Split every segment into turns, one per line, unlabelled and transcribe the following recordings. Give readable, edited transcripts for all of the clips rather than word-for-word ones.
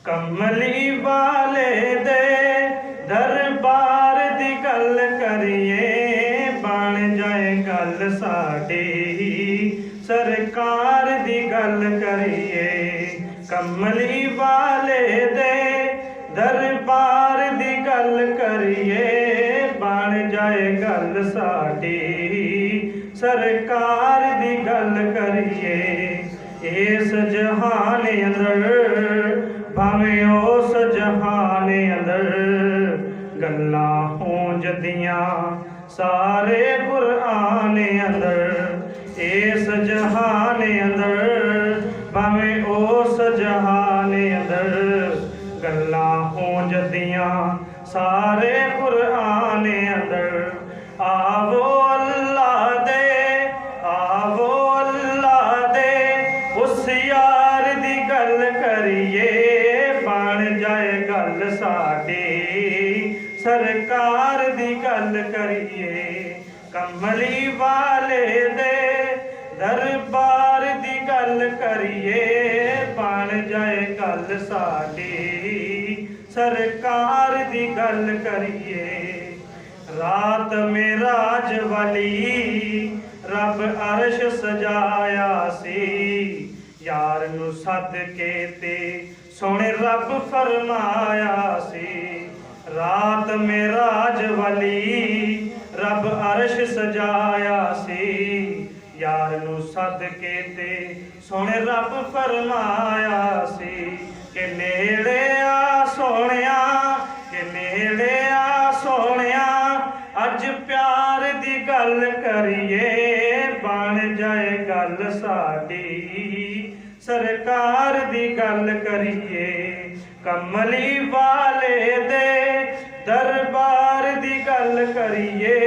कमली वाले दे दरबार दी गल करिए, बन जाए गल साडी सरकार दी गल करिए। कमली वाले दे दरबार दी गल करिए, बन जाए गल साडी सरकार दी गल करिए। इस जहान अंदर भावें उस जहान अंदर गल्लां हों जदियां सारे कुरान अंदर। इस जहान अंदर भावें उस जहान अंदर गल्लां हों जदियां सारे कुरान अंदर। आवो अल्लाह दे उस यार दी गल करिए, बन जाए गल साडी सरकार दी गल करिए। कमली वाले दे दरबार दी गल करिए, बन जाए गल साडी सरकार दी गल करिए। रात में राज वाली रब अर्श सजाया सी, यार नू सद के ते सोने रब फरमाया सी। रात में राज वाली रब अर्श सजाया सी, यार नू सद के ते सोने रब फरमाया सी। के नेड़े आ सोनिया, के नेड़े आ सोनिया अज प्यार दी गल करिए, बन जाए गल साडी सरकार दी गल करिए। कमली वाले दे दरबार दी गल करिए,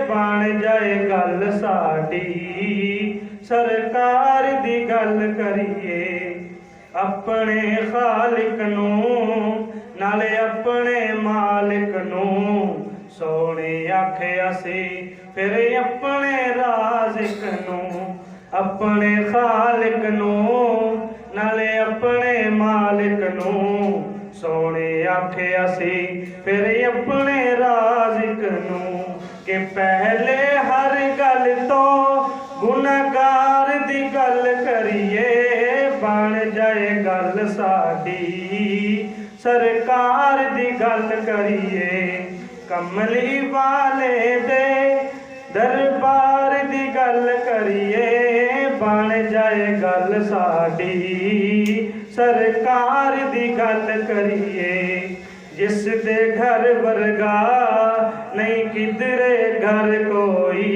बन जाए गल साडी सरकार दी गल करिए। अपने खालिक नू नाले अपने मालिक नू सोने आखिया सी, फिर अपने राज़िक नू। अपने खालिक नू नाले अपने मालिक नू सोने आखिया सी, फिर अपने राज़िक नू। कि पहले हर गल तो गुनहगार दी गल करिए, बन जाए गल साडी सरकार दी गल करिए। कमली वाले दे दरबार दी गल करिए, बन जाए गल साडी सरकार दी गल करिए। जिस दे घर वर्गा नहीं किधरे घर कोई,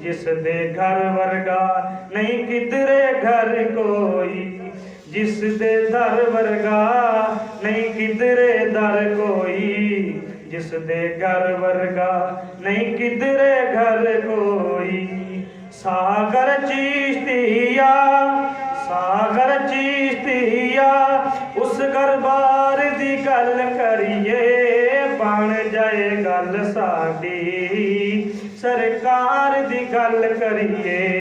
जिस दे घर वर्गा नहीं किधरे घर कोई। जिस दे दर वर्गा नहीं किधरे दर कोई, जिस दे घर वर्गा नहीं किधरे घर कोई। सागर चिश्तिया, सागर चिश्तिया उस दरबार दी गल करिए, बन जाए गल साडी सरकार दी गल करिए।